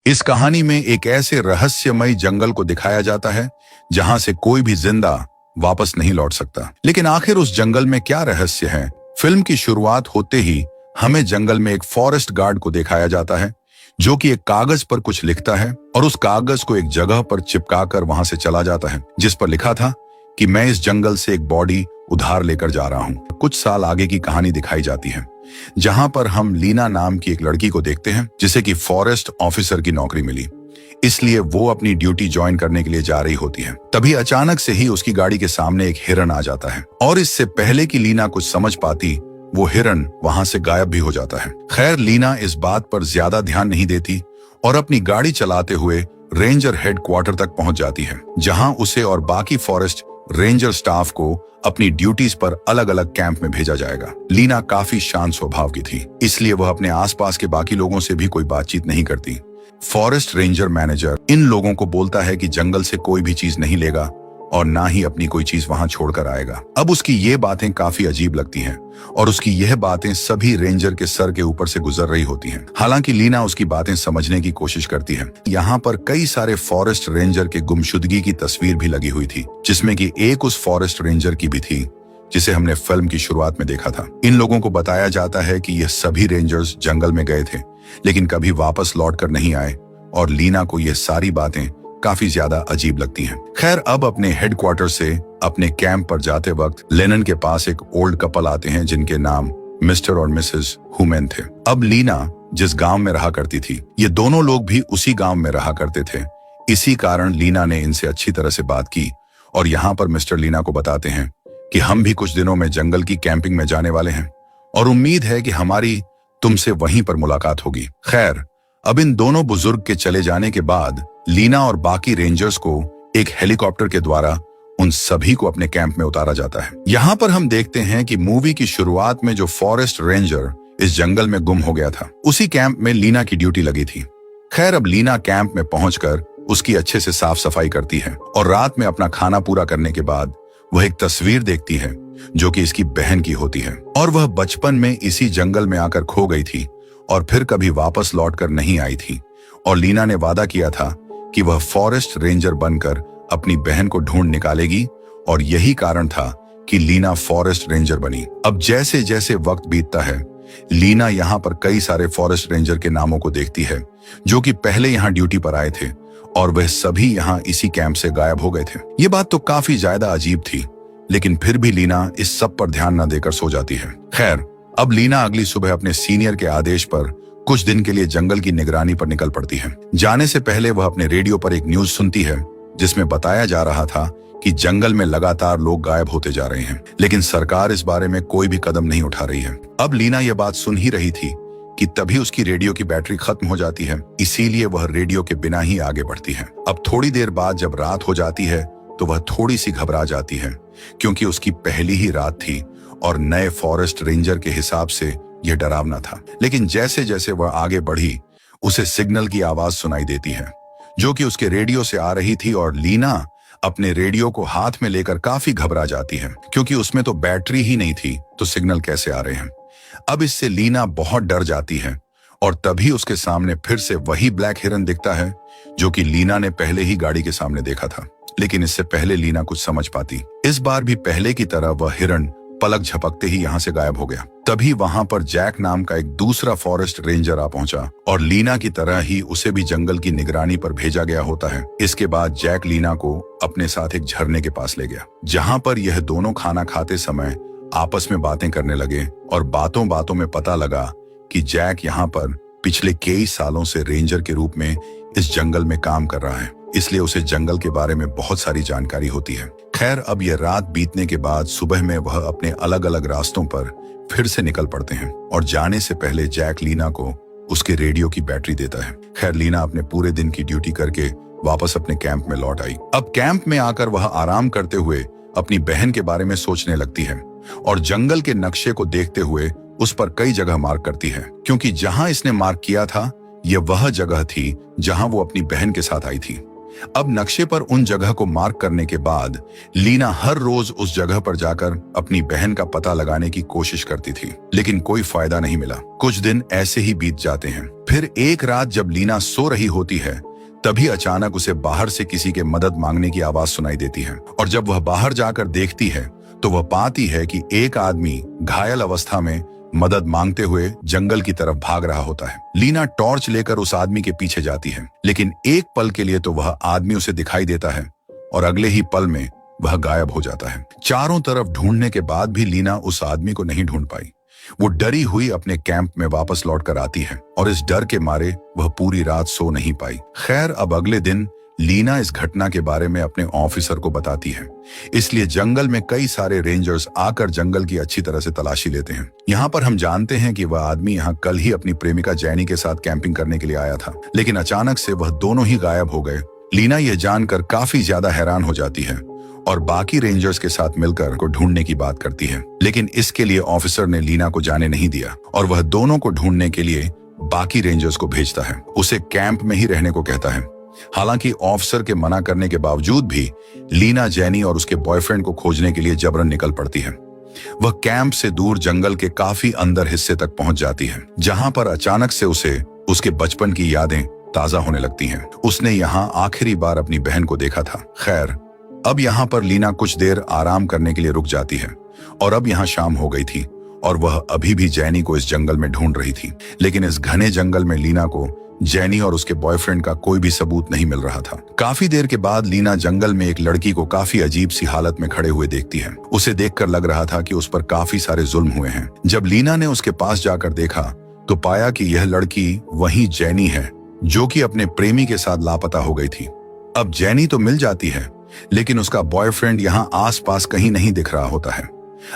इस कहानी में एक ऐसे रहस्यमय जंगल को दिखाया जाता है जहां से कोई भी जिंदा वापस नहीं लौट सकता। लेकिन आखिर उस जंगल में क्या रहस्य है? फिल्म की शुरुआत होते ही हमें जंगल में एक फॉरेस्ट गार्ड को दिखाया जाता है जो कि एक कागज पर कुछ लिखता है और उस कागज को एक जगह पर चिपका कर वहां से चला जाता है, जिस पर लिखा था कि मैं इस जंगल से एक बॉडी उधार लेकर जा रहा हूं। कुछ साल आगे की कहानी दिखाई जाती है जहां पर हम लीना नाम की एक लड़की को देखते हैं जिसे कि फॉरेस्ट ऑफिसर की नौकरी मिली, इसलिए वो अपनी ड्यूटी ज्वाइन करने के लिए जा रही होती है। तभी अचानक से ही उसकी गाड़ी के सामने एक हिरन आ जाता है और इससे पहले कि लीना कुछ समझ पाती वो हिरन वहां से गायब भी हो जाता है। खैर, लीना इस बात पर ज्यादा ध्यान नहीं देती और अपनी गाड़ी चलाते हुए रेंजर हेडक्वार्टर तक पहुंच जाती है, जहां उसे और बाकी फॉरेस्ट रेंजर स्टाफ को अपनी ड्यूटीज पर अलग अलग कैंप में भेजा जाएगा। लीना काफी शांत स्वभाव की थी, इसलिए वह अपने आसपास के बाकी लोगों से भी कोई बातचीत नहीं करती। फॉरेस्ट रेंजर मैनेजर इन लोगों को बोलता है कि जंगल से कोई भी चीज नहीं लेगा और ना ही अपनी कोई चीज वहां छोड़कर आएगा। अब उसकी ये बातें काफी अजीब लगती हैं और उसकी यह बातें सभी रेंजर के सर के ऊपर से गुजर रही होती हैं। हालांकि लीना उसकी बातें समझने की कोशिश करती है। यहाँ पर कई सारे फॉरेस्ट रेंजर के गुमशुदगी की तस्वीर भी लगी हुई थी, जिसमें कि एक उस फॉरेस्ट रेंजर की भी थी जिसे हमने फिल्म की शुरुआत में देखा था। इन लोगों को बताया जाता है कि यह सभी रेंजर्स जंगल में गए थे लेकिन कभी वापस लौट कर नहीं आए और लीना को यह सारी बातें काफी ज्यादा अजीब लगती हैं। खैर, अब अपने हेडक्वार्टर से अपने कैंप पर जाते वक्त लेनन के पास एक ओल्ड कपल आते हैं जिनके नाम मिस्टर और मिसेस हुमेन थे। अब लीना जिस गांव में रहा करती थी, ये दोनों लोग भी उसी गांव में रहा करते थे। इसी कारण लीना ने इनसे अच्छी तरह से बात की और यहाँ पर मिस्टर लीना को बताते हैं कि हम भी कुछ दिनों में जंगल की कैंपिंग में जाने वाले हैं और उम्मीद है कि हमारी तुमसे वहीं पर मुलाकात होगी। खैर, अब इन दोनों बुजुर्ग के चले जाने के बाद लीना और बाकी रेंजर्स को एक हेलीकॉप्टर के द्वारा उन सभी को अपने कैंप में उतारा जाता है। यहाँ पर हम देखते हैं कि मूवी की शुरुआत में जो फॉरेस्ट रेंजर इस जंगल में गुम हो गया था, उसी कैंप में लीना की ड्यूटी लगी थी। खैर, अब लीना कैंप में पहुंचकर उसकी अच्छे से साफ सफाई करती है और रात में अपना खाना पूरा करने के बाद वह एक तस्वीर देखती है जो कि इसकी बहन की होती है और वह बचपन में इसी जंगल में आकर खो गई थी और फिर कभी वापस लौटकर नहीं आई थी और लीना ने वादा किया था कि वह फॉरेस्ट रेंजर बनकर अपनी बहन को ढूंढ निकालेगी और यही कारण था कि लीना फॉरेस्ट रेंजर बनी। अब जैसे जैसे वक्त बीतता है, लीना यहाँ पर कई सारे फॉरेस्ट रेंजर के नामों को देखती है जो कि पहले यहाँ ड्यूटी पर आए थे और वह सभी यहाँ इसी कैंप से गायब हो गए थे। ये बात तो काफी ज्यादा अजीब थी, लेकिन फिर भी लीना इस सब पर ध्यान न देकर सो जाती है। खैर, अब लीना अगली सुबह अपने सीनियर के आदेश पर कुछ दिन के लिए जंगल की निगरानी पर निकल पड़ती है। जाने से पहले वह अपने रेडियो पर एक न्यूज सुनती है जिसमें बताया जा रहा था कि जंगल में लगातार लोग गायब होते जा रहे हैं, लेकिन सरकार इस बारे में कोई भी कदम नहीं उठा रही है। अब लीना यह बात सुन ही रही थी कि तभी उसकी रेडियो की बैटरी खत्म हो जाती है, इसीलिए वह रेडियो के बिना ही आगे बढ़ती है। अब थोड़ी देर बाद जब रात हो जाती है तो वह थोड़ी सी घबरा जाती है क्योंकि उसकी पहली ही रात थी और नए फॉरेस्ट रेंजर के हिसाब से यह डरावना था। लेकिन जैसे जैसे वह आगे बढ़ी, उसे सिग्नल की आवाज सुनाई देती है जो कि उसके रेडियो से आ रही थी और लीना अपने रेडियो को हाथ में लेकर काफी घबरा जाती है क्योंकि उसमें तो बैटरी ही नहीं थी, तो सिग्नल कैसे आ रहे हैं। अब इससे लीना बहुत डर जाती है और तभी उसके सामने फिर से वही ब्लैक हिरन दिखता है जो कि लीना ने पहले ही गाड़ी के सामने देखा था। लेकिन इससे पहले लीना कुछ समझ पाती, इस बार भी पहले की तरह वह हिरन पलक झपकते ही यहाँ से गायब हो गया। तभी वहां पर जैक नाम का एक दूसरा फॉरेस्ट रेंजर आ पहुंचा और लीना की तरह ही उसे भी जंगल की निगरानी पर भेजा गया होता है। इसके बाद जैक लीना को अपने साथ एक झरने के पास ले गया जहां पर यह दोनों खाना खाते समय आपस में बातें करने लगे और बातों बातों में पता लगा कि जैक यहाँ पर पिछले कई सालों से रेंजर के रूप में इस जंगल में काम कर रहा है, इसलिए उसे जंगल के बारे में बहुत सारी जानकारी होती है। खैर, अब यह रात बीतने के बाद सुबह में वह अपने अलग अलग रास्तों पर फिर से निकल पड़ते हैं और जाने से पहले जैक लीना को उसके रेडियो की बैटरी देता है। खैर, लीना अपने पूरे दिन की ड्यूटी करके वापस अपने कैंप में लौट आई। अब कैंप में आकर वह आराम करते हुए अपनी बहन के बारे में सोचने लगती है और जंगल के नक्शे को देखते हुए उस पर कई जगह मार्क करती है क्योंकि जहां इसने मार्क किया था यह वह जगह थी जहां वो अपनी बहन के साथ आई थी। अब नक्शे पर उन जगह को मार्क करने के बाद लीना हर रोज उस जगह पर जाकर अपनी बहन का पता लगाने की कोशिश करती थी, लेकिन कोई फायदा नहीं मिला। कुछ दिन ऐसे ही बीत जाते हैं। फिर एक रात जब लीना सो रही होती है, तभी अचानक उसे बाहर से किसी के मदद मांगने की आवाज सुनाई देती है। और जब वह बाहर जाकर देखती है तो वह पाती है कि एक आदमी घायल अवस्था में मदद मांगते हुए जंगल की तरफ भाग रहा होता है। लीना टॉर्च लेकर उस आदमी के पीछे जाती है, लेकिन एक पल के लिए तो वह आदमी उसे दिखाई देता है और अगले ही पल में वह गायब हो जाता है। चारों तरफ ढूंढने के बाद भी लीना उस आदमी को नहीं ढूंढ पाई। वो डरी हुई अपने कैंप में वापस लौट कर आती है और इस डर के मारे वह पूरी रात सो नहीं पाई। खैर, अब अगले दिन लीना इस घटना के बारे में अपने ऑफिसर को बताती है। इसलिए जंगल में कई सारे रेंजर्स आकर जंगल की अच्छी तरह से तलाशी लेते हैं। यहाँ पर हम जानते हैं कि वह आदमी यहाँ कल ही अपनी प्रेमिका जैनी के साथ कैंपिंग करने के लिए आया था, लेकिन अचानक से वह दोनों ही गायब हो गए। लीना यह जानकर काफी ज्यादा हैरान हो जाती है और बाकी रेंजर्स के साथ मिलकर को ढूंढने की बात करती है, लेकिन इसके लिए ऑफिसर ने लीना को जाने नहीं दिया और वह दोनों को ढूंढने के लिए बाकी रेंजर्स को भेजता है। उसे कैंप में ही रहने को कहता है। हालांकि ऑफिसर के मना करने के बावजूद भी लीना जैनी और उसके बॉयफ्रेंड को खोजने के लिए जबरन निकल पड़ती है। वह कैंप से दूर जंगल के काफी अंदर हिस्से तक पहुंच जाती है, जहां पर अचानक से उसे उसके बचपन की यादें ताजा होने लगती हैं। उसने यहाँ आखिरी बार अपनी बहन को देखा था। खैर, अब यहाँ पर लीना कुछ देर आराम करने के लिए रुक जाती है और अब यहाँ शाम हो गई थी और वह अभी भी जैनी को इस जंगल में ढूंढ रही थी, लेकिन इस घने जंगल में लीना को जैनी और उसके बॉयफ्रेंड का कोई भी सबूत नहीं मिल रहा था। काफी देर के बाद लीना जंगल में एक लड़की को काफी अजीब सी हालत में खड़े हुए देखती है। उसे देखकर लग रहा था कि उस पर काफी सारे जुल्म हुए हैं। जब लीना ने उसके पास जाकर देखा तो पाया कि यह लड़की वही जैनी है जो कि अपने प्रेमी के साथ लापता हो गई थी। अब जैनी तो मिल जाती है, लेकिन उसका बॉयफ्रेंड यहाँ आसपास कहीं नहीं दिख रहा होता है।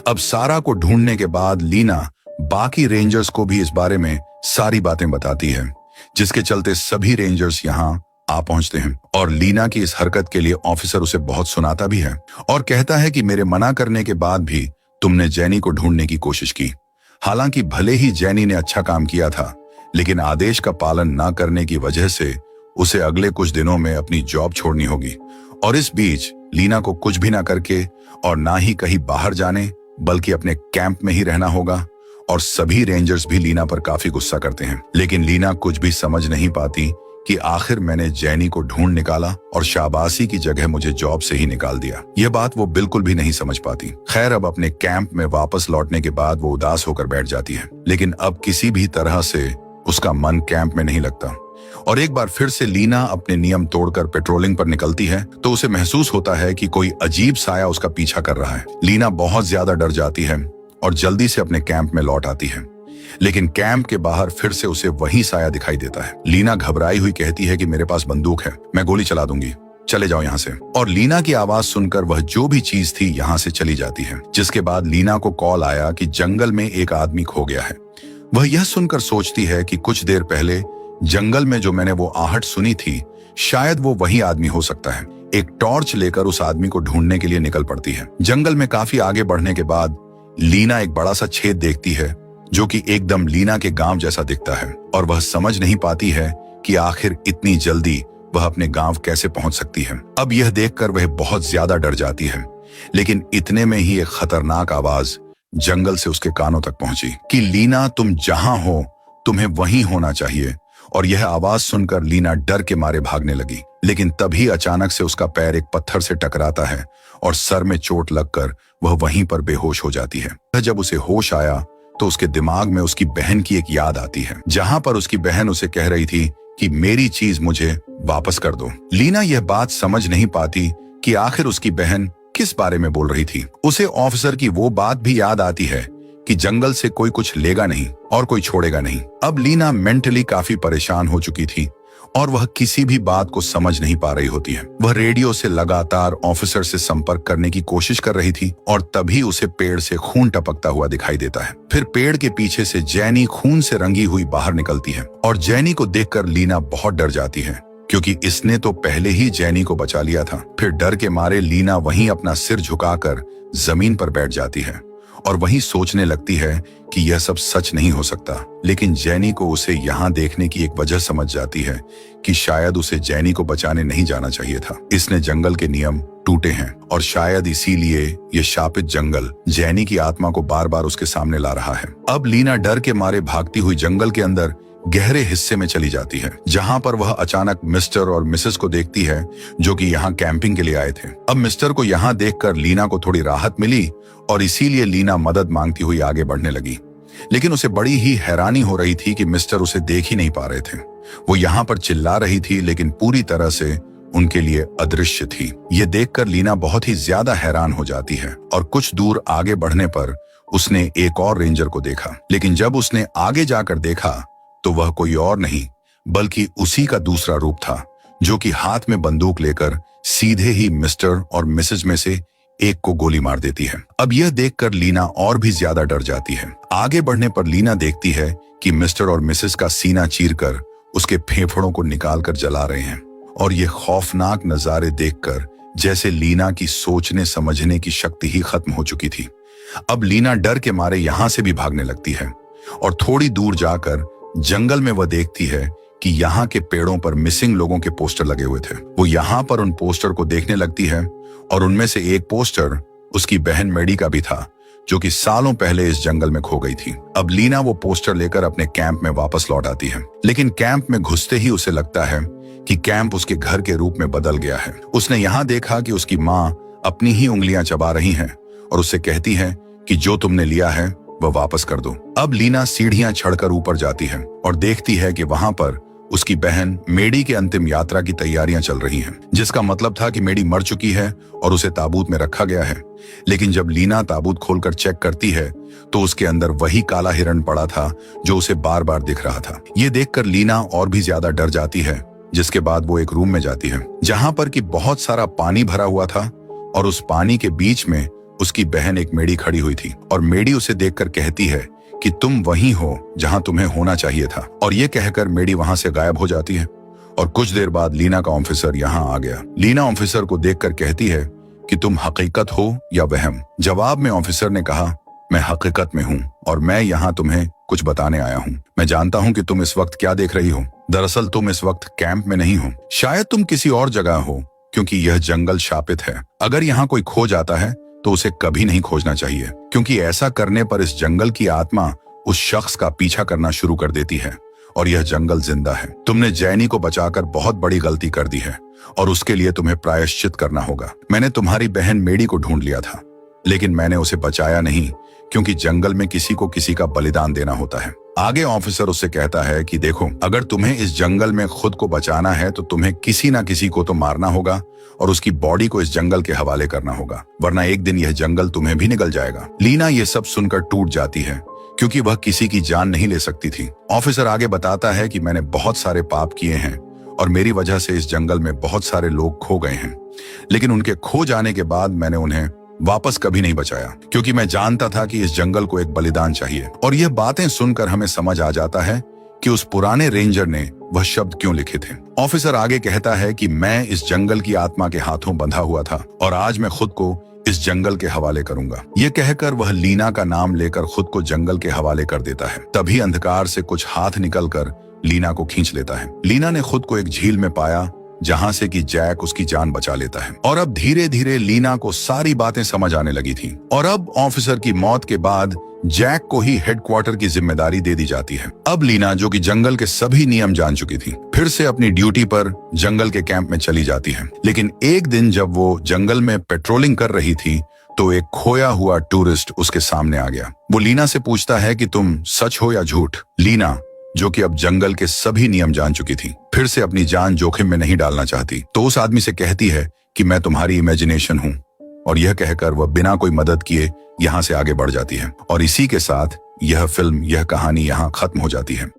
अब सारा को ढूंढने के बाद लीना बाकी रेंजर्स को भी इस बारे में सारी बातें बताती है, जिसके चलते सभी रेंजर्स यहाँ आ पहुंचते हैं और लीना की इस हरकत के लिए ऑफिसर उसे बहुत सुनाता भी है और कहता है कि मेरे मना करने के बाद भी तुमने जैनी को ढूंढने की कोशिश की। हालांकि भले ही जैनी ने अच्छा काम किया था, लेकिन आदेश का पालन न करने की वजह से उसे अगले कुछ दिनों में अपनी जॉब छोड़नी होगी और इस बीच लीना को कुछ भी ना करके और ना ही कहीं बाहर जाने बल्कि अपने कैंप में ही रहना होगा। और सभी रेंजर्स भी लीना पर काफी गुस्सा करते हैं, लेकिन लीना कुछ भी समझ नहीं पाती कि आखिर मैंने जैनी को ढूंढ निकाला और शाबाशी की जगह मुझे जॉब से ही निकाल दिया। यह बात वो बिल्कुल भी नहीं समझ पाती। खैर, अब अपने कैंप में वापस लौटने के बाद वो उदास होकर बैठ जाती है, लेकिन अब किसी भी तरह से उसका मन कैंप में नहीं लगता और एक बार फिर से लीना अपने नियम तोड़कर पेट्रोलिंग पर निकलती है तो उसे महसूस होता है कि कोई अजीब साया उसका पीछा कर रहा है। लीना बहुत ज्यादा डर जाती है और जल्दी से अपने कैंप में लौट आती है, लेकिन कैंप के बाहर फिर से उसे वही साया दिखाई देता है। लीना घबराई हुई कहती है कि मेरे पास बंदूक है, मैं गोली चला दूंगी, चले जाओ यहाँ से। और लीना की आवाज सुनकर वह जो भी चीज थी यहाँ से चली जाती है, जिसके बाद लीना को कॉल आया कि जंगल में एक आदमी खो गया है। वह यह सुनकर सोचती है कि कुछ देर पहले जंगल में जो मैंने वो आहट सुनी थी, शायद वो वही आदमी हो सकता है। एक टॉर्च लेकर उस आदमी को ढूंढने के लिए निकल पड़ती है। जंगल में काफी आगे बढ़ने के बाद लीना एक बड़ा सा छेद देखती है जो कि एकदम लीना के गांव जैसा दिखता है और वह समझ नहीं पाती है कि आखिर इतनी जल्दी वह अपने गांव कैसे पहुंच सकती है। अब यह देखकर वह बहुत ज्यादा डर जाती है, लेकिन इतने में ही एक खतरनाक आवाज जंगल से उसके कानों तक पहुंची कि लीना, तुम जहां हो तुम्हें वहीं होना चाहिए। और यह आवाज सुनकर लीना डर के मारे भागने लगी, लेकिन तभी अचानक से उसका पैर एक पत्थर से टकराता है और सर में चोट लगकर वह वहीं पर बेहोश हो जाती है। जब उसे होश आया तो उसके दिमाग में उसकी बहन की एक याद आती है, जहां पर उसकी बहन उसे कह रही थी कि मेरी चीज मुझे वापस कर दो। लीना यह बात समझ नहीं पाती कि आखिर उसकी बहन किस बारे में बोल रही थी। उसे ऑफिसर की वो बात भी याद आती है कि जंगल से कोई कुछ लेगा नहीं और कोई छोड़ेगा नहीं। अब लीना मेंटली काफी परेशान हो चुकी थी और वह किसी भी बात को समझ नहीं पा रही होती है। वह रेडियो से लगातार ऑफिसर से संपर्क करने की कोशिश कर रही थी और तभी उसे पेड़ से खून टपकता हुआ दिखाई देता है। फिर पेड़ के पीछे से जैनी खून से रंगी हुई बाहर निकलती है और जैनी को देखकर लीना बहुत डर जाती है, क्योंकि इसने तो पहले ही जैनी को बचा लिया था। फिर डर के मारे लीना वहीं अपना सिर झुकाकर जमीन पर बैठ जाती है और वहीं सोचने लगती है कि यह सब सच नहीं हो सकता। लेकिन जैनी को उसे यहाँ देखने की एक वजह समझ जाती है कि शायद उसे जैनी को बचाने नहीं जाना चाहिए था। इसने जंगल के नियम टूटे हैं और शायद इसीलिए ये शापित जंगल जैनी की आत्मा को बार बार उसके सामने ला रहा है। अब लीना डर के मारे भागती हुई जंगल के अंदर गहरे हिस्से में चली जाती है, जहां पर वह अचानक मिस्टर और मिसेस को देखती है जो कि यहाँ कैंपिंग के लिए आए थे। अब मिस्टर को यहाँ देखकर लीना को थोड़ी राहत मिली और इसीलिए लीना मदद मांगती हुई आगे बढ़ने लगी। लेकिन उसे बड़ी ही हैरानी हो रही थी कि मिस्टर उसे देख ही नहीं पा रहे थे। वो यहाँ पर चिल्ला रही थी लेकिन पूरी तरह से उनके लिए अदृश्य थी। ये देखकर लीना बहुत ही ज्यादा हैरान हो जाती है और कुछ दूर आगे बढ़ने पर उसने एक और रेंजर को देखा। लेकिन जब उसने आगे जाकर देखा तो वह कोई और नहीं बल्कि उसी का दूसरा रूप था, जो कि हाथ में बंदूक लेकर सीधे ही मिस्टर और मिसेज में से एक को गोली मार देती है। अब यह देखकर लीना और भी ज्यादा डर जाती है। आगे बढ़ने पर लीना देखती है कि मिस्टर और मिसेज का सीना चीरकर उसके फेफड़ों को निकालकर जला रहे हैं और ये खौफनाक नजारे देखकर जैसे लीना की सोचने समझने की शक्ति ही खत्म हो चुकी थी। अब लीना डर के मारे यहां से भी भागने लगती है और थोड़ी दूर जाकर जंगल में वह देखती है कि यहाँ के पेड़ों पर मिसिंग लोगों के पोस्टर लगे हुए थे। वो यहाँ पर उन पोस्टर को देखने लगती है और उनमें से एक पोस्टर उसकी बहन मेडी का भी था, जो कि सालों पहले इस जंगल में खो गई थी। अब लीना वो पोस्टर लेकर अपने कैंप में वापस लौट आती है, लेकिन कैंप में घुसते ही उसे लगता है कि कैंप उसके घर के रूप में बदल गया है। उसने यहाँ देखा कि उसकी माँ अपनी ही उंगलियां चबा रही हैं और उससे कहती है कि जो तुमने लिया है वह वापस कर दो। अब लीना सीढ़ियां चढ़कर ऊपर जाती है और देखती है कि वहां पर उसकी बहन मेडी के अंतिम यात्रा की तैयारियां चल रही हैं, जिसका मतलब था कि मेडी मर चुकी है और उसे ताबूत में रखा गया है। लेकिन जब लीना ताबूत खोलकर चेक करती है तो उसके अंदर वही काला हिरण पड़ा था जो उसे बार बार दिख रहा था। ये देखकर लीना और भी ज्यादा डर जाती है, जिसके बाद वो एक रूम में जाती है जहां पर कि बहुत सारा पानी भरा हुआ था और उस पानी के बीच में उसकी बहन एक मेडी खड़ी हुई थी और मेडी उसे देखकर कहती है कि तुम वहीं हो जहां तुम्हें होना चाहिए था। और ये कहकर मेडी वहां से गायब हो जाती है और कुछ देर बाद लीना का ऑफिसर यहाँ आ गया। लीना ऑफिसर को देखकर कहती है कि तुम हकीकत हो या वहम। जवाब में ऑफिसर ने कहा, मैं हकीकत में हूँ और मैं यहाँ तुम्हें कुछ बताने आया हूँ। मैं जानता हूँ कि तुम इस वक्त क्या देख रही हो। दरअसल तुम इस वक्त कैंप में नहीं हो, शायद तुम किसी और जगह हो, क्योंकि यह जंगल शापित है। अगर यहाँ कोई खो जाता है तो उसे कभी नहीं खोजना चाहिए, क्योंकि ऐसा करने पर इस जंगल की आत्मा उस शख्स का पीछा करना शुरू कर देती है और यह जंगल जिंदा है। तुमने जैनी को बचाकर बहुत बड़ी गलती कर दी है और उसके लिए तुम्हें प्रायश्चित करना होगा। मैंने तुम्हारी बहन मेडी को ढूंढ लिया था, लेकिन मैंने उसे बचाया नहीं, क्योंकि जंगल में किसी को किसी का बलिदान देना होता है। आगे ऑफिसर उससे कहता है कि देखो, अगर तुम्हें इस जंगल में खुद को बचाना है तो तुम्हें किसी ना किसी को तो मारना होगा और उसकी बॉडी को इस जंगल के हवाले करना होगा, वरना एक दिन यह जंगल तुम्हें भी निगल जाएगा। लीना ये सब सुनकर टूट जाती है, क्योंकि वह किसी की जान नहीं ले सकती थी। ऑफिसर आगे बताता है कि मैंने बहुत सारे पाप किए हैं और मेरी वजह से इस जंगल में बहुत सारे लोग खो गए हैं, लेकिन उनके खो जाने के बाद मैंने उन्हें वापस कभी नहीं बचाया, क्योंकि मैं जानता था कि इस जंगल को एक बलिदान चाहिए। और यह बातें सुनकर हमें समझ आ जाता है कि उस पुराने रेंजर ने वह शब्द क्यों लिखे थे। ऑफिसर आगे कहता है कि मैं इस जंगल की आत्मा के हाथों बंधा हुआ था और आज मैं खुद को इस जंगल के हवाले करूंगा। ये कहकर वह लीना का नाम लेकर खुद को जंगल के हवाले कर देता है। तभी अंधकार से कुछ हाथ निकलकर लीना को खींच लेता है। लीना ने खुद को एक झील में पाया, जहां से कि जैक उसकी जान बचा लेता है। और अब धीरे धीरे लीना को सारी बातें समझ आने लगी थी। और अब ऑफिसर की मौत के बाद जैक को ही हेडक्वार्टर की जिम्मेदारी दे दी जाती है। अब लीना, जो कि जंगल के सभी नियम जान चुकी थी, फिर से अपनी ड्यूटी पर जंगल के कैंप में चली जाती है। लेकिन एक दिन जब वो जंगल में पेट्रोलिंग कर रही थी तो एक खोया हुआ टूरिस्ट उसके सामने आ गया। वो लीना से पूछता है कि तुम सच हो या झूठ। लीना, जो कि अब जंगल के सभी नियम जान चुकी थी, फिर से अपनी जान जोखिम में नहीं डालना चाहती, तो उस आदमी से कहती है कि मैं तुम्हारी इमेजिनेशन हूँ। और यह कहकर वह बिना कोई मदद किए यहाँ से आगे बढ़ जाती है। और इसी के साथ यह फिल्म, यह कहानी यहाँ खत्म हो जाती है।